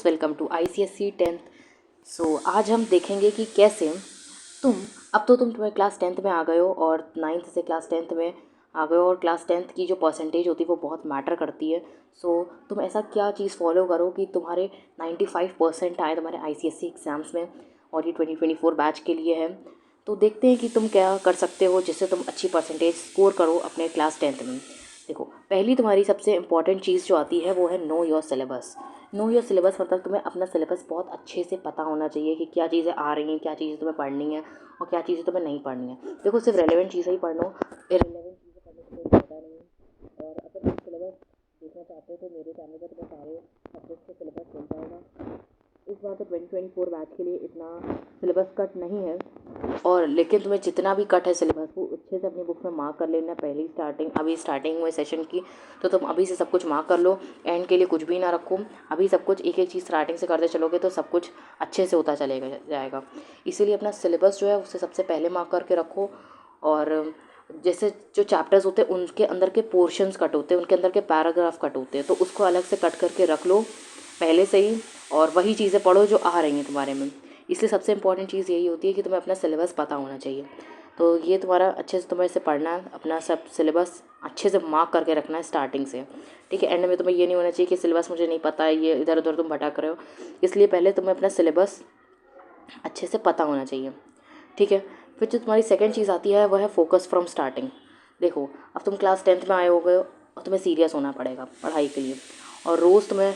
Welcome to ICSE 10th। आज हम देखेंगे कि कैसे तुम अब तो तुम्हारे क्लास 10th में आ गए हो और 9th से क्लास 10th में आ गए हो और क्लास 10th की जो परसेंटेज होती है वो बहुत मैटर करती है। तुम ऐसा क्या चीज़ फॉलो करो कि तुम्हारे 95% आए तुम्हारे ICSE एग्ज़ाम्स में, और ये 2024 बैच के लिए है। तो देखते हैं कि तुम क्या कर सकते हो जिससे तुम अच्छी परसेंटेज स्कोर करो अपने क्लास 10th में। देखो, पहली तुम्हारी सबसे इंपॉर्टेंट चीज़ जो आती है वो है know your syllabus. Know your syllabus मतलब तुम्हें अपना सिलेबस बहुत अच्छे से पता होना चाहिए कि क्या चीज़ें आ रही हैं, क्या चीज़ें तुम्हें पढ़नी है और क्या चीज़ें तुम्हें नहीं पढ़नी है। देखो, सिर्फ रेलेवेंट चीज़ें ही पढ़ लो, इरेलेवेंट चीज़ें पढ़ने से कोई फायदा नहीं है। और अगर तुम सिलेबस देखना चाहते हो तो मेरे चैनल पर तुम्हें सारे सब्जेक्ट का सिलेबस मिल जाएगा। इस बार तो 2024 बैच के लिए इतना सिलेबस कट नहीं है, और लेकिन तुम्हें जितना भी कट है सिलेबस वो अच्छे से अपनी बुक में मार्क कर लेना। पहली अभी स्टार्टिंग हुई सेशन की, तो तुम अभी से सब कुछ मार्क कर लो, एंड के लिए कुछ भी ना रखो। अभी सब कुछ एक एक चीज़ स्टार्टिंग से करते चलोगे तो सब कुछ अच्छे से होता चलेगा जाएगा। इसीलिए अपना सिलेबस जो है उससे सबसे पहले मार्क करके रखो। और जैसे जो चैप्टर्स होते हैं उनके अंदर के पोर्शंस कट होते हैं, उनके अंदर के पैराग्राफ कट होते हैं, तो उसको अलग से कट करके रख लो पहले से ही, और वही चीज़ें पढ़ो जो आ रही हैं तुम्हारे में। इसलिए सबसे इंपॉर्टेंट चीज़ यही होती है कि तुम्हें अपना सिलेबस पता होना चाहिए। तो ये तुम्हारा अच्छे से तुम्हें इसे पढ़ना है, अपना सब सिलेबस अच्छे से मार्क करके रखना है स्टार्टिंग से। ठीक है, एंड में तुम्हें ये नहीं होना चाहिए कि सिलेबस मुझे नहीं पता है, ये इधर उधर तुम भटक रहे हो। इसलिए पहले तुम्हें अपना सिलेबस अच्छे से पता होना चाहिए। ठीक है, फिर जो तुम्हारी सेकंड चीज़ आती है वह है फोकस फ्रॉम स्टार्टिंग। देखो, अब तुम क्लास 10th में आए हो गए और तुम्हें सीरियस होना पड़ेगा पढ़ाई के लिए। और रोज़ तुम्हें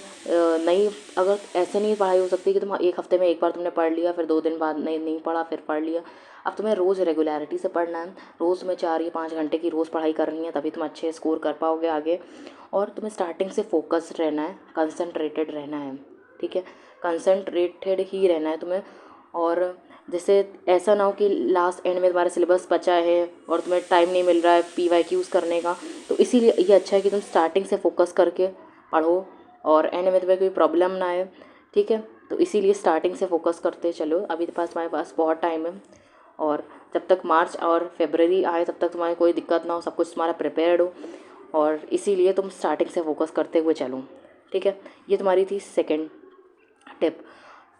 नहीं, अगर ऐसे नहीं पढ़ाई हो सकती कि तुम एक हफ्ते में एक बार तुमने पढ़ लिया, फिर 2 दिन बाद नहीं पढ़ा, फिर पढ़ लिया। अब तुम्हें रोज़ रेगुलरिटी से पढ़ना है। रोज़ तुम्हें 4 या 5 घंटे की रोज़ पढ़ाई करनी है, तभी तुम अच्छे स्कोर कर पाओगे आगे। और तुम्हें स्टार्टिंग से फोकस्ड रहना है, कंसंट्रेटेड रहना है। ठीक है, कंसंट्रेटेड ही रहना है तुम्हें। और जैसे ऐसा ना हो कि लास्ट एंड में तुम्हारा सिलेबस बचा है और तुम्हें टाइम नहीं मिल रहा है PYQs करने का। तो इसीलिए ये अच्छा है कि तुम स्टार्टिंग से फोकस करके पढ़ो और एंड में तुम्हें कोई प्रॉब्लम ना आए। ठीक है, तो इसीलिए स्टार्टिंग से फोकस करते चलो। अभी तुम्हारे पास बहुत टाइम है, और जब तक मार्च और फरवरी आए तब तक तुम्हारी कोई दिक्कत ना हो, सब कुछ तुम्हारा प्रिपेयर्ड हो, और इसीलिए तुम स्टार्टिंग से फोकस करते हुए चलो। ठीक है, ये तुम्हारी थी सेकेंड टिप।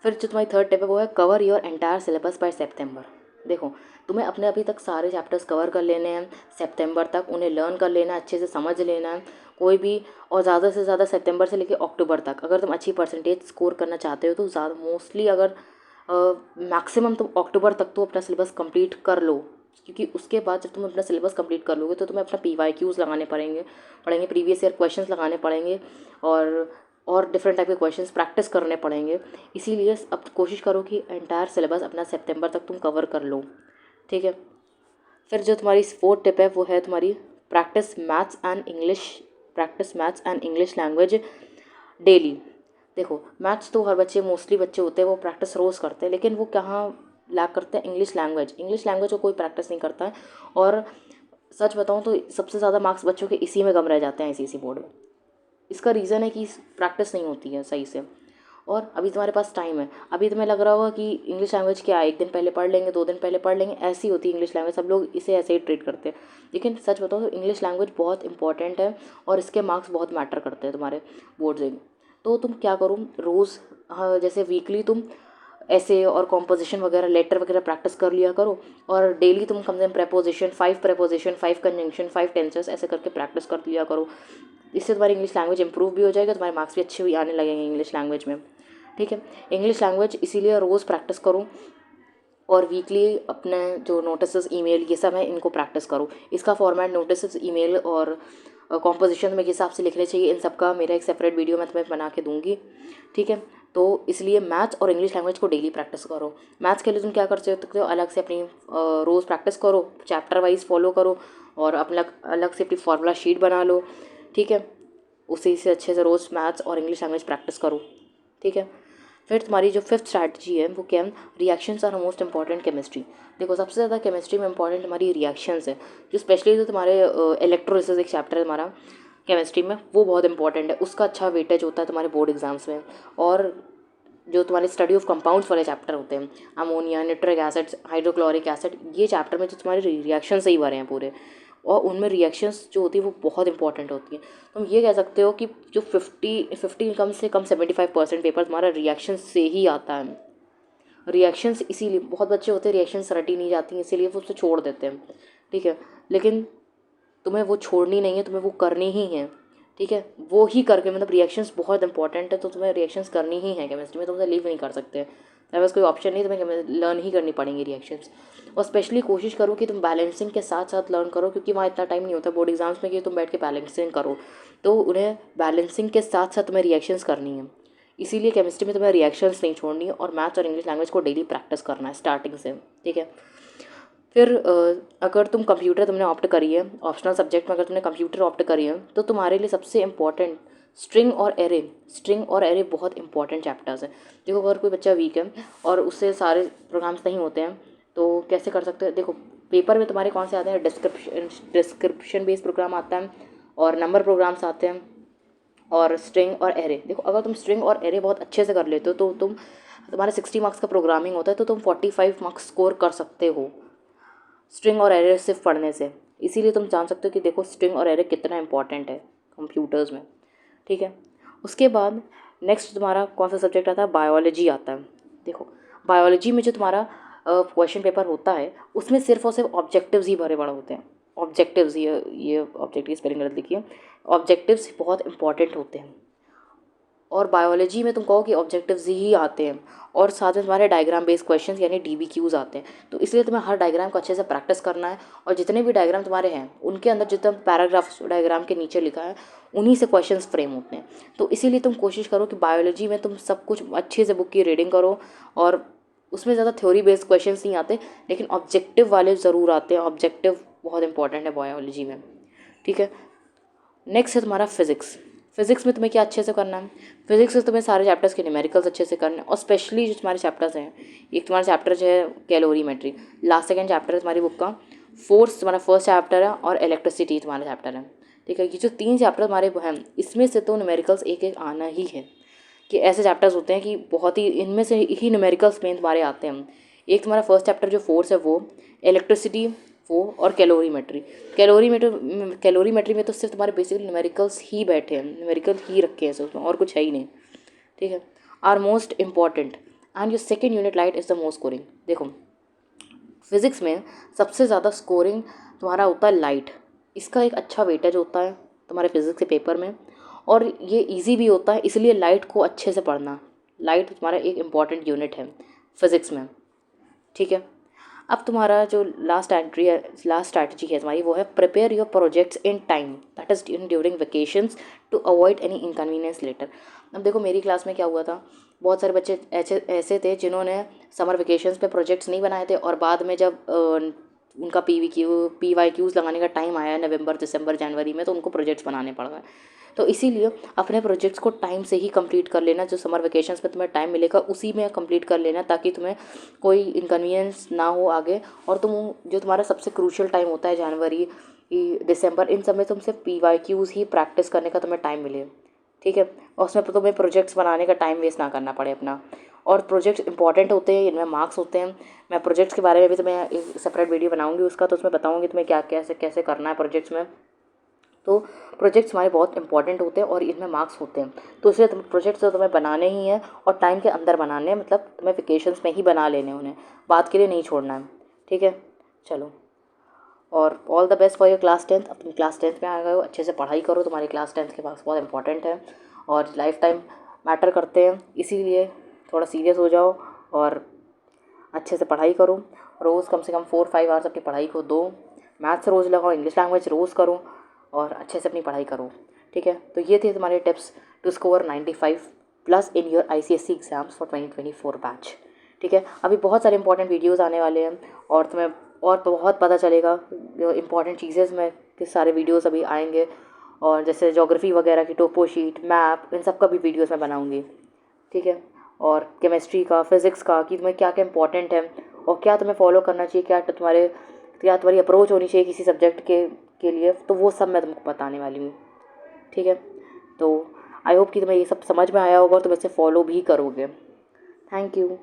फिर जो तुम्हारी थर्ड टिप है वो है cover your entire syllabus by सितंबर। देखो, तुम्हें अपने अभी तक सारे चैप्टर्स कवर कर लेने हैं सितंबर तक, उन्हें लर्न कर लेना है, अच्छे से समझ लेना है कोई भी। और ज़्यादा से ज़्यादा सितंबर से लेकर अक्टूबर तक अगर तुम अच्छी परसेंटेज स्कोर करना चाहते हो तो ज़्यादा मोस्टली अगर मैक्सिमम तुम अक्टूबर तक तो अपना सिलेबस कंप्लीट कर लो, क्योंकि उसके बाद जब तुम अपना सिलेबस कंप्लीट कर लोगे तो तुम्हें अपना PYQs लगाने पड़ेंगे, प्रीवियस ईयर क्वेश्चंस लगाने पड़ेंगे, और डिफरेंट टाइप के क्वेश्चंस प्रैक्टिस करने पड़ेंगे। इसीलिए अब कोशिश करो कि एंटायर सिलेबस अपना सितंबर तक तुम कवर कर लो। ठीक है, फिर जो तुम्हारी फोर्थ टिप है वो है तुम्हारी practice maths and English language daily. देखो, मैथ्स तो हर बच्चे, मोस्टली बच्चे होते हैं वो प्रैक्टिस रोज़ करते हैं, लेकिन वो कहाँ लैक करते हैं, इंग्लिश लैंग्वेज को कोई प्रैक्टिस नहीं करता है। और सच बताऊँ तो सबसे ज़्यादा मार्क्स बच्चों के इसी में कम रह जाते हैं ICSE बोर्ड में। इसका रीज़न है कि प्रैक्टिस नहीं होती है सही से। और अभी तुम्हारे पास टाइम है, अभी तुम्हें लग रहा होगा कि इंग्लिश लैंग्वेज क्या है, 1 दिन पहले पढ़ लेंगे, 2 दिन पहले पढ़ लेंगे, ऐसी होती है इंग्लिश लैंग्वेज, सब लोग इसे ऐसे ही ट्रीट करते हैं। लेकिन सच बताओ तो इंग्लिश लैंग्वेज बहुत इंपॉर्टेंट है, और इसके मार्क्स बहुत मैटर करते हैं तुम्हारे बोर्ड से। तो तुम क्या करो, रोज़, हाँ, जैसे वीकली तुम ऐसे और कॉम्पोजिशन वगैरह, लेटर वगैरह प्रैक्टिस कर लिया करो। और डेली तुम कम से कम प्रेपोजिशन 5 कंजंक्शन 5 टेंसेस ऐसे करके प्रैक्टिस कर लिया करो। इससे तुम्हारी इंग्लिश लैंग्वेज इंप्रूव भी हो जाएगा, तुम्हारे मार्क्स भी अच्छे भी आने लगेंगे इंग्लिश लैंग्वेज में। ठीक है, इंग्लिश लैंग्वेज इसीलिए रोज़ प्रैक्टिस करो, और वीकली अपने जो नोटिस, ईमेल, ये सब है इनको प्रैक्टिस करो। इसका फॉर्मेट नोटिस, ईमेल और कॉम्पोजिशन में किस हिसाब से लिखने चाहिए, इन सब का मेरा एक सेपरेट वीडियो मैं तुम्हें बना के दूँगी। ठीक है, तो इसलिए मैथ्स और इंग्लिश लैंग्वेज को डेली प्रैक्टिस करो। मैथ्स के लिए तुम क्या कर सकते हो, अलग से अपनी रोज़ प्रैक्टिस करो, चैप्टर वाइज फॉलो करो, और अपना अलग से अपनी फार्मूला शीट बना लो। ठीक है, उसी से अच्छे से रोज़ मैथ्स और इंग्लिश लैंग्वेज प्रैक्टिस करो। ठीक है, फिर तुम्हारी जो फिफ्थ स्ट्रैटेजी है वो क्या है, reactions are most important chemistry. देखो, सबसे ज़्यादा केमिस्ट्री में इंपॉर्टेंट हमारी रिएक्शंस है, जो स्पेशली जो तुम्हारे इलेक्ट्रोलिसिस एक चैप्टर है हमारा केमिस्ट्री में, वो बहुत इंपॉर्टेंट है, उसका अच्छा वेटेज होता है तुम्हारे बोर्ड एग्जाम्स में। और जो तुम्हारे स्टडी ऑफ कंपाउंड्स वाले चैप्टर होते हैं, ammonia, nitric acid, hydrochloric acid, ये चैप्टर में जो तुम्हारे रिएक्शन से ही भरे हैं पूरे, और उनमें रिएक्शंस जो होती है वो बहुत इंपॉर्टेंट होती हैं। तुम ये कह सकते हो कि जो 50 कम से कम 75% पेपर तुम्हारा रिएक्शन से ही आता है। रिएक्शंस इसीलिए बहुत बच्चे होते हैं रिएक्शंस रटी नहीं जाती हैं, इसीलिए वो उससे छोड़ देते हैं, ठीक है। लेकिन तुम्हें वो छोड़नी नहीं है, तुम्हें वो करनी ही है, ठीक है। वो ही करके मतलब रिएक्शंस बहुत इंपॉर्टेंट है, तो तुम्हें रिएक्शंस करनी ही है केमिस्ट्री में, तुम उसे लीव नहीं कर सकते। तुम्हारे पास कोई ऑप्शन नहीं, तुम्हें लर्न ही करनी पड़ेंगी रिएक्शंस। और स्पेशली कोशिश करो कि तुम बैलेंसिंग के साथ साथ लर्न करो, क्योंकि वहाँ इतना टाइम नहीं होता बोर्ड एग्जाम्स में कि तुम बैठ के बैलेंसिंग करो, तो उन्हें बैलेंसिंग के साथ साथ तुम्हें रिएक्शंस करनी है। इसीलिए केमिस्ट्री में तुम्हें रिएक्शंस नहीं छोड़नी है, और मैथ्स और इंग्लिश लैंग्वेज को डेली प्रैक्टिस करना है स्टार्टिंग से, ठीक है। फिर अगर तुम कंप्यूटर तुमने ऑप्ट करी है, ऑप्शनल सब्जेक्ट में अगर तुमने कंप्यूटर ऑप्ट करी है, तो तुम्हारे लिए सबसे इंपॉर्टेंट स्ट्रिंग और एरे बहुत इंपॉर्टेंट चैप्टर्स हैं। देखो अगर कोई बच्चा वीक है और उससे सारे प्रोग्राम्स नहीं होते हैं, तो कैसे कर सकते हैं। देखो पेपर में तुम्हारे कौन से आते हैं, डिस्क्रिप्शन बेस्ड प्रोग्राम आता है, और नंबर प्रोग्राम्स आते हैं, और स्ट्रिंग और एरे। देखो अगर तुम स्ट्रिंग और एरे बहुत अच्छे से कर लेते हो, तो तुम्हारे 60 मार्क्स का प्रोग्रामिंग होता है, तो तुम 45 मार्क्स स्कोर कर सकते हो स्ट्रिंग और एरे सिर्फ पढ़ने से। इसीलिए तुम जान सकते हो कि देखो स्ट्रिंग और एरे कितना इंपॉर्टेंट है कंप्यूटर्स में, ठीक है। उसके बाद नेक्स्ट तुम्हारा कौन सा सब्जेक्ट आता है, बायोलॉजी आता है। देखो बायोलॉजी में जो तुम्हारा क्वेश्चन पेपर होता है, उसमें सिर्फ और सिर्फ ऑब्जेक्टिव्स ही भरे पड़े होते हैं। ऑब्जेक्टिव्स, ये ऑब्जेक्टिव की स्पेलिंग गलत लिखी है। ऑब्जेक्टिव्स बहुत इंपॉर्टेंट होते हैं, और बायोलॉजी में तुम कहो कि ऑब्जेक्टिव्स ही आते हैं, और साथ में तुम्हारे डायग्राम बेस्ड क्वेश्चंस यानी DBQs आते हैं। तो इसलिए तुम्हें हर डायग्राम को अच्छे से प्रैक्टिस करना है, और जितने भी डायग्राम तुम्हारे हैं उनके अंदर जितना पैराग्राफ डायग्राम के नीचे लिखा है उन्हीं से क्वेश्चंस फ्रेम होते हैं। तो इसीलिए तुम कोशिश करो कि बायोलॉजी में तुम सब कुछ अच्छे से बुक की रीडिंग करो, और उसमें ज़्यादा थ्योरी बेस्ड क्वेश्चन नहीं आते, लेकिन ऑब्जेक्टिव वाले ज़रूर आते हैं। ऑब्जेक्टिव बहुत इंपॉर्टेंट है बायोलॉजी में, ठीक है। नेक्स्ट है तुम्हारा फिजिक्स। फिजिक्स में तुम्हें क्या अच्छे से करना है, फिजिक्स में तुम्हें सारे चैप्टर्स के न्यूमेरिकल्स अच्छे से करने हैं, और स्पेशली जो तुम्हारे चैप्टर्स हैं, एक तुम्हारा चैप्टर जो है कैलोरीमेट्री, लास्ट सेकंड चैप्टर है तुम्हारी बुक का, फोर्स तुम्हारा फर्स्ट चैप्टर है, और इलेक्ट्रिसिटी तुम्हारा चैप्टर है, ठीक है। ये जो 3 चैप्टर तुम्हारे हैं, इसमें से तो न्यूमेरिकल्स एक एक आना ही है, कि ऐसे चैप्टर्स होते हैं कि बहुत ही इनमें से ही न्यूमेरिकल्स मेन तुम्हारे आते हैं। एक तुम्हारा फर्स्ट चैप्टर जो फोर्स है वो, इलेक्ट्रिसिटी वो, और कैलोरीमेट्री में तो सिर्फ तुम्हारे बेसिकली न्यूमेरिकल्स ही बैठे हैं, न्यूमेरिकल ही रखे हैं उसमें, और कुछ है ही नहीं, ठीक है। Are most important and your second unit light is the most scoring. देखो फिजिक्स में सबसे ज़्यादा स्कोरिंग तुम्हारा होता है लाइट, इसका एक अच्छा वेटेज होता है तुम्हारे फिजिक्स के पेपर में, और ये इजी भी होता है, इसलिए लाइट को अच्छे से पढ़ना। लाइट तुम्हारा एक इम्पॉर्टेंट यूनिट है फिजिक्स में, ठीक है। अब तुम्हारा जो लास्ट स्ट्रैटेजी है तुम्हारी, वो है prepare your projects in time, that is during vacations, to avoid any inconvenience later. अब देखो मेरी क्लास में क्या हुआ था, बहुत सारे बच्चे ऐसे थे जिन्होंने समर वेकेशंस पे प्रोजेक्ट्स नहीं बनाए थे, और बाद में जब उनका PYQs लगाने का टाइम आया नवंबर, दिसंबर, जनवरी में, तो उनको प्रोजेक्ट्स बनाने पड़ गए। तो इसीलिए अपने प्रोजेक्ट्स को टाइम से ही कंप्लीट कर लेना, जो समर वेकेशंस में तुम्हें टाइम मिलेगा उसी में कंप्लीट कर लेना, ताकि तुम्हें कोई इनकन्वीनियंस ना हो आगे। और तुम जो तुम्हारा सबसे क्रूशियल टाइम होता है जनवरी, दिसंबर, इन सब में तुम सिर्फ PYQs ही प्रैक्टिस करने का तुम्हें टाइम मिले, ठीक है। और उसमें तुम्हें प्रोजेक्ट्स बनाने का टाइम वेस्ट ना करना पड़े अपना। और प्रोजेक्ट्स इंपॉर्टेंट होते हैं, इनमें मार्क्स होते हैं। मैं प्रोजेक्ट्स के बारे में भी तुम्हें एक सेपरेट वीडियो बनाऊंगी उसका, तो उसमें बताऊंगी तुम्हें क्या कैसे कैसे करना है प्रोजेक्ट्स में। तो प्रोजेक्ट्स हमारे बहुत इंपॉर्टेंट होते हैं, और इनमें मार्क्स होते हैं, तो इसलिए प्रोजेक्ट्स तो तुम्हें बनाने ही हैं, और टाइम के अंदर बनाने हैं, मतलब तुम्हें वेकेशंस में ही बना लेने, उन्हें बाद के लिए नहीं छोड़ना है, ठीक है। चलो, और all the best for your class 10th। अब तुम क्लास 10th में आ गए हो, अच्छे से पढ़ाई करो, तुम्हारी क्लास 10th के पास बहुत इंपॉर्टेंट है, और लाइफ टाइम मैटर करते हैं, इसीलिए थोड़ा सीरियस हो जाओ, और अच्छे से पढ़ाई करो। रोज़ कम से कम 4-5 आवर्स अपनी पढ़ाई को दो, मैथ्स रोज़ लगाओ, इंग्लिश लैंग्वेज रोज़ करो, और अच्छे से अपनी पढ़ाई करो, ठीक है। तो ये थे तुम्हारे tips to score 95+ in your ICSE exams for 2024 batch, ठीक है। अभी बहुत सारे इंपॉर्टेंट वीडियोज़ आने वाले हैं, और तुम्हें और बहुत पता चलेगा इंपॉर्टेंट चीज़ें में, कि सारे वीडियोज़ अभी आएंगे, और जैसे ज्योग्राफी वगैरह की टोपो शीट, मैप, इन सब का भी वीडियोज़ मैं बनाऊँगी, ठीक है। और केमिस्ट्री का, फिज़िक्स का, कि तुम्हें क्या क्या इंपॉर्टेंट है, और क्या तुम्हें फॉलो करना चाहिए, क्या तुम्हारी अप्रोच होनी चाहिए किसी सब्जेक्ट के लिए, तो वो सब मैं तुमको बताने वाली हूँ, ठीक है। तो आई होप कि तुम्हें ये सब समझ में आया होगा, और तुम इसे फॉलो भी करोगे। Thank you.